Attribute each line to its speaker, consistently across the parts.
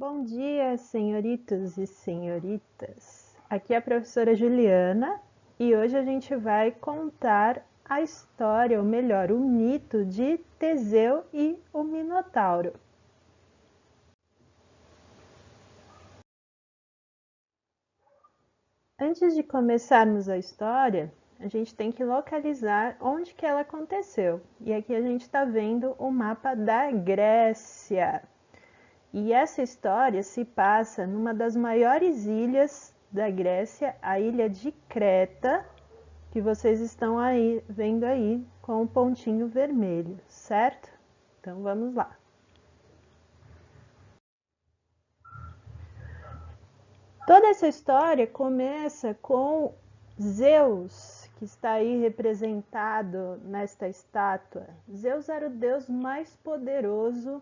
Speaker 1: Bom dia, senhoritos e senhoritas. Aqui é a professora Juliana e hoje a gente vai contar a história, ou melhor, o mito de Teseu e o Minotauro. Antes de começarmos a história, a gente tem que localizar onde que ela aconteceu. E aqui a gente está vendo o mapa da Grécia. E essa história se passa numa das maiores ilhas da Grécia, a ilha de Creta, que vocês estão aí vendo aí com o pontinho vermelho, certo? Então vamos lá. Toda essa história começa com Zeus, que está aí representado nesta estátua. Zeus era o deus mais poderoso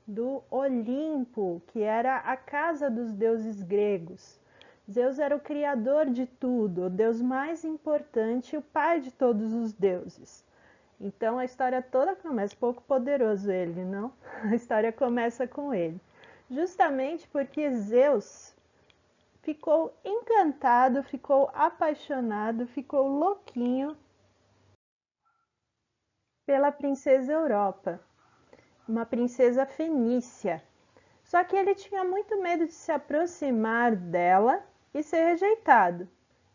Speaker 1: do Olimpo, que era a casa dos deuses gregos. Zeus era o criador de tudo, o deus mais importante, o pai de todos os deuses. Então a história toda começa, pouco poderoso ele, não? A história começa com ele. Justamente porque Zeus ficou encantado, ficou apaixonado, ficou louquinho pela princesa Europa, uma princesa fenícia. Só que ele tinha muito medo de se aproximar dela e ser rejeitado.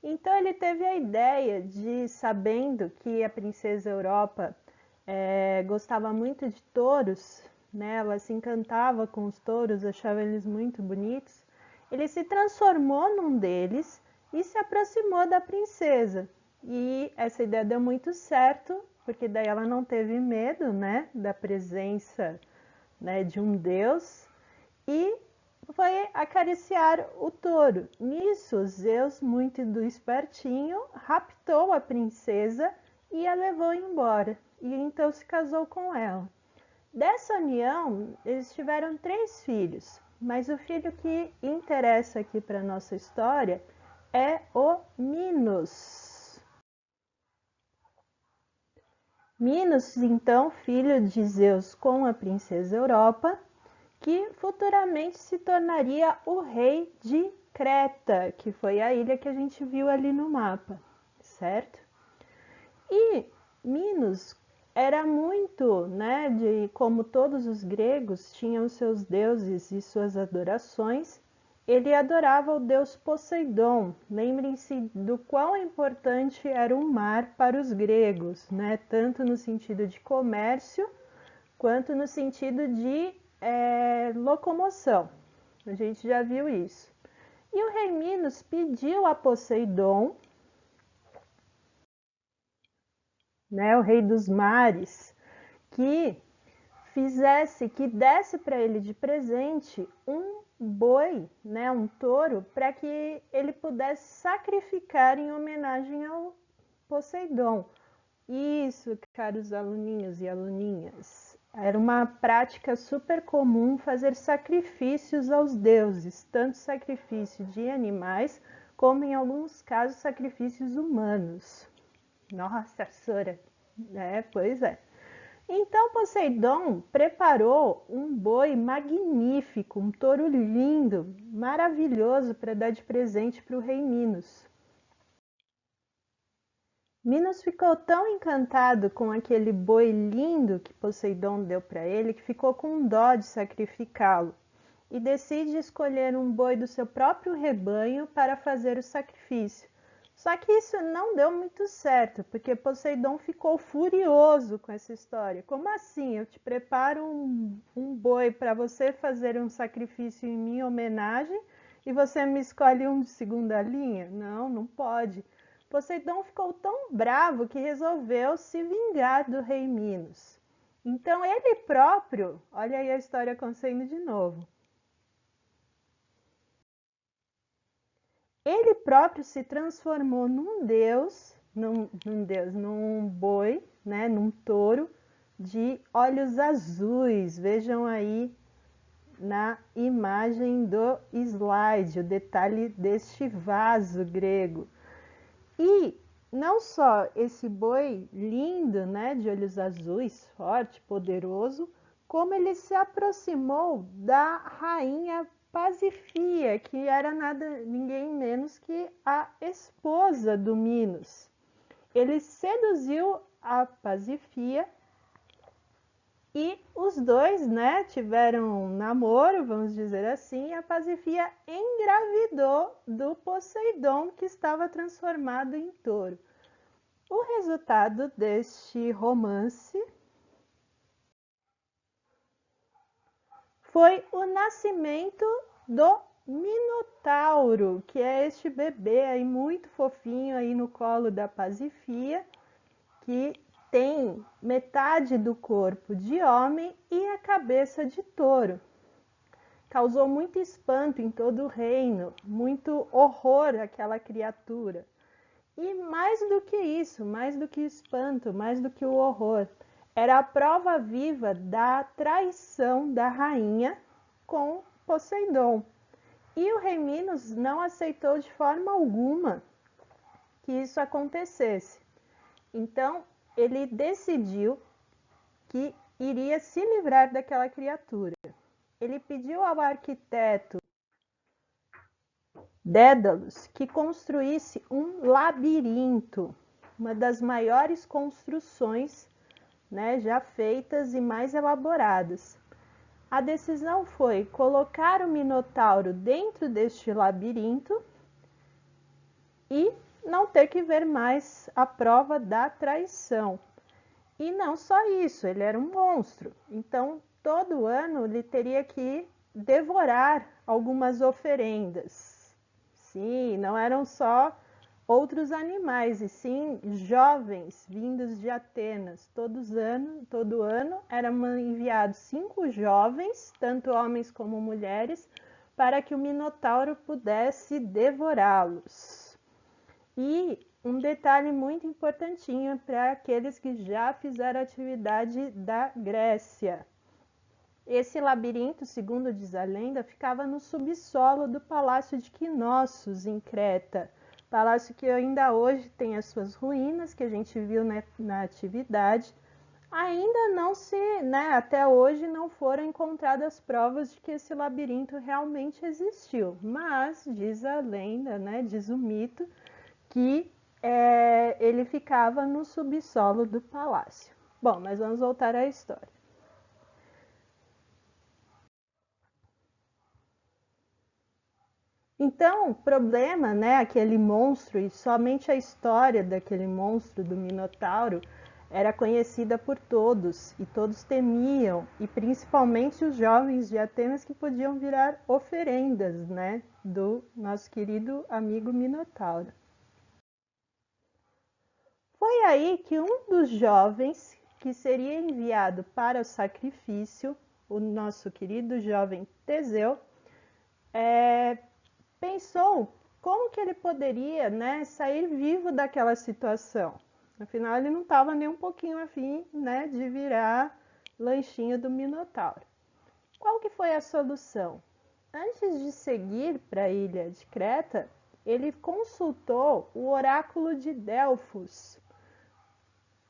Speaker 1: Então ele teve a ideia de, sabendo que a princesa Europa gostava muito de touros, né? Ela se encantava com os touros, achava eles muito bonitos, ele se transformou num deles e se aproximou da princesa. E essa ideia deu muito certo, porque daí ela não teve medo, né, da presença, né, de um deus, e foi acariciar o touro. Nisso, Zeus, muito do espertinho, raptou a princesa e a levou embora. E então se casou com ela. Dessa união, eles tiveram 3 filhos, mas o filho que interessa aqui para a nossa história é o Minos. Minos, então, filho de Zeus com a princesa Europa, que futuramente se tornaria o rei de Creta, que foi a ilha que a gente viu ali no mapa, certo? E Minos era muito, né, como todos os gregos tinham seus deuses e suas adorações, ele adorava o deus Poseidon. Lembrem-se do quão importante era o mar para os gregos, né, tanto no sentido de comércio quanto no sentido de locomoção. A gente já viu isso. E o rei Minos pediu a Poseidon, né, o rei dos mares, que desse para ele de presente um boi, né, um touro, para que ele pudesse sacrificar em homenagem ao Poseidon. Isso, caros aluninhos e aluninhas, era uma prática super comum fazer sacrifícios aos deuses, tanto sacrifício de animais, como em alguns casos sacrifícios humanos. Nossa, Sora, pois é. Então Poseidon preparou um boi magnífico, um touro lindo, maravilhoso para dar de presente para o rei Minos. Minos ficou tão encantado com aquele boi lindo que Poseidon deu para ele que ficou com dó de sacrificá-lo e decide escolher um boi do seu próprio rebanho para fazer o sacrifício. Só que isso não deu muito certo, porque Poseidon ficou furioso com essa história. Como assim? Eu te preparo um boi para você fazer um sacrifício em minha homenagem e você me escolhe um de segunda linha? Não, não pode. Poseidon ficou tão bravo que resolveu se vingar do rei Minos. Então ele próprio, olha aí a história acontecendo de novo. Ele próprio se transformou num boi, né, num touro de olhos azuis. Vejam aí na imagem do slide o detalhe deste vaso grego. E não só esse boi lindo, né, de olhos azuis, forte, poderoso, como ele se aproximou da rainha Pasífia, que era ninguém menos que a esposa do Minos. Ele seduziu a Pasífia e os dois, né, tiveram um namoro, vamos dizer assim, e a Pasífia engravidou do Poseidon, que estava transformado em touro. O resultado deste romance foi o nascimento do Minotauro, que é este bebê aí muito fofinho aí no colo da Pasífia, que tem metade do corpo de homem e a cabeça de touro. Causou muito espanto em todo o reino, muito horror àquela criatura. E mais do que isso, mais do que espanto, mais do que o horror, era a prova viva da traição da rainha com Poseidon. E o rei Minos não aceitou de forma alguma que isso acontecesse. Então, ele decidiu que iria se livrar daquela criatura. Ele pediu ao arquiteto Dédalus que construísse um labirinto, uma das maiores construções, né, já feitas e mais elaboradas. A decisão foi colocar o Minotauro dentro deste labirinto e não ter que ver mais a prova da traição. E não só isso, ele era um monstro. Então, todo ano ele teria que devorar algumas oferendas. Sim, não eram só outros animais, e sim jovens vindos de Atenas. Todo ano eram enviados 5 jovens, tanto homens como mulheres, para que o Minotauro pudesse devorá-los. E um detalhe muito importantinho para aqueles que já fizeram atividade da Grécia. Esse labirinto, segundo diz a lenda, ficava no subsolo do Palácio de Knossos, em Creta. Palácio que ainda hoje tem as suas ruínas, que a gente viu na atividade. Ainda não até hoje não foram encontradas provas de que esse labirinto realmente existiu. Mas diz a lenda, diz o mito, que ele ficava no subsolo do palácio. Bom, mas vamos voltar à história. Então, o problema, aquele monstro, e somente a história daquele monstro do Minotauro era conhecida por todos, e todos temiam, e principalmente os jovens de Atenas que podiam virar oferendas, do nosso querido amigo Minotauro. Foi aí que um dos jovens que seria enviado para o sacrifício, o nosso querido jovem Teseu, pensou como que ele poderia sair vivo daquela situação. Afinal, ele não estava nem um pouquinho afim de virar lanchinho do Minotauro. Qual que foi a solução? Antes de seguir para a ilha de Creta, ele consultou o oráculo de Delfos.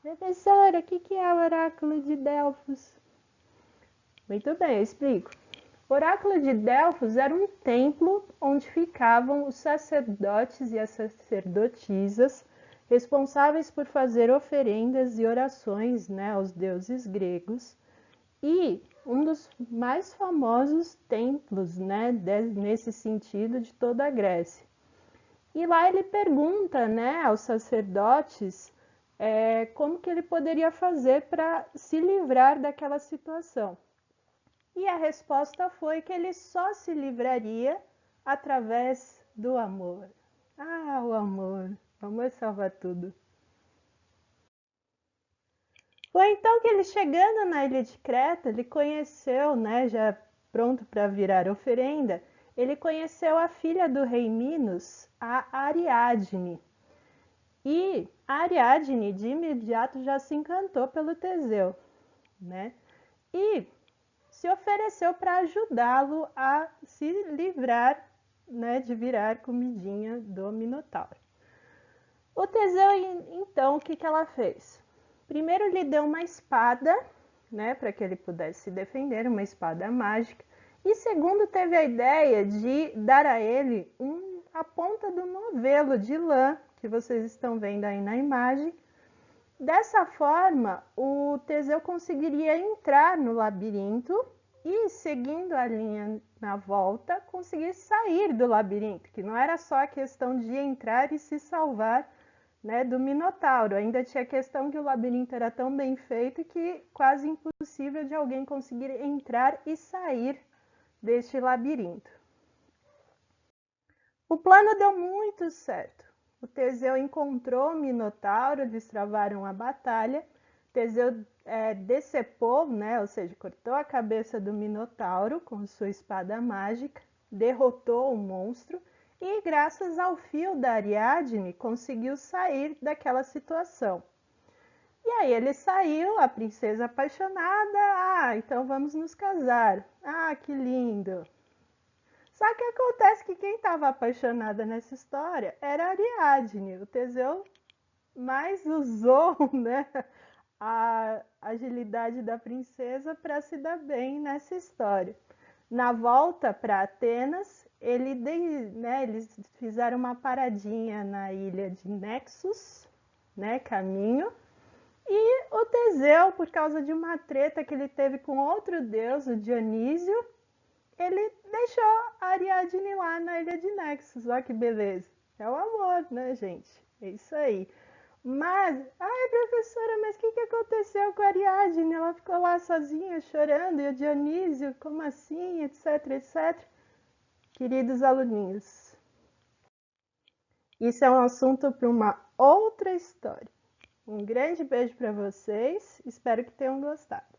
Speaker 1: Professora, o que é o oráculo de Delfos? Muito bem, eu explico. O oráculo de Delfos era um templo onde ficavam os sacerdotes e as sacerdotisas responsáveis por fazer oferendas e orações aos deuses gregos, e um dos mais famosos templos nesse sentido de toda a Grécia. E lá ele pergunta aos sacerdotes como que ele poderia fazer para se livrar daquela situação. E a resposta foi que ele só se livraria através do amor. Ah, o amor salva tudo. Foi então que ele, chegando na ilha de Creta, ele conheceu, já pronto para virar oferenda, ele conheceu a filha do rei Minos, a Ariadne. E a Ariadne, de imediato, já se encantou pelo Teseu, E se ofereceu para ajudá-lo a se livrar, de virar comidinha do Minotauro. O Teseu, então, o que ela fez? Primeiro lhe deu uma espada né, para que ele pudesse se defender, uma espada mágica. E segundo, teve a ideia de dar a ele a ponta do novelo de lã, que vocês estão vendo aí na imagem. Dessa forma, o Teseu conseguiria entrar no labirinto e, seguindo a linha na volta, conseguir sair do labirinto, que não era só a questão de entrar e se salvar, né, do Minotauro. Ainda tinha a questão que o labirinto era tão bem feito que quase impossível de alguém conseguir entrar e sair deste labirinto. O plano deu muito certo. O Teseu encontrou o Minotauro, eles travaram a batalha. Teseu decepou, né, ou seja, cortou a cabeça do Minotauro com sua espada mágica, derrotou o monstro e, graças ao fio da Ariadne, conseguiu sair daquela situação. E aí ele saiu, a princesa apaixonada, então vamos nos casar. Que lindo! Só que acontece que quem estava apaixonada nessa história era a Ariadne. O Teseu mais usou, né, a agilidade da princesa para se dar bem nessa história. Na volta para Atenas, eles fizeram uma paradinha na ilha de Nexus, né, caminho, e o Teseu, por causa de uma treta que ele teve com outro deus, o Dionísio, ele deixou a Ariadne lá na ilha de Nexus. Olha que beleza. É o amor, né, gente? É isso aí. Mas, professora, mas o que aconteceu com a Ariadne? Ela ficou lá sozinha, chorando, e o Dionísio, como assim, etc, etc. Queridos aluninhos, isso é um assunto para uma outra história. Um grande beijo para vocês, espero que tenham gostado.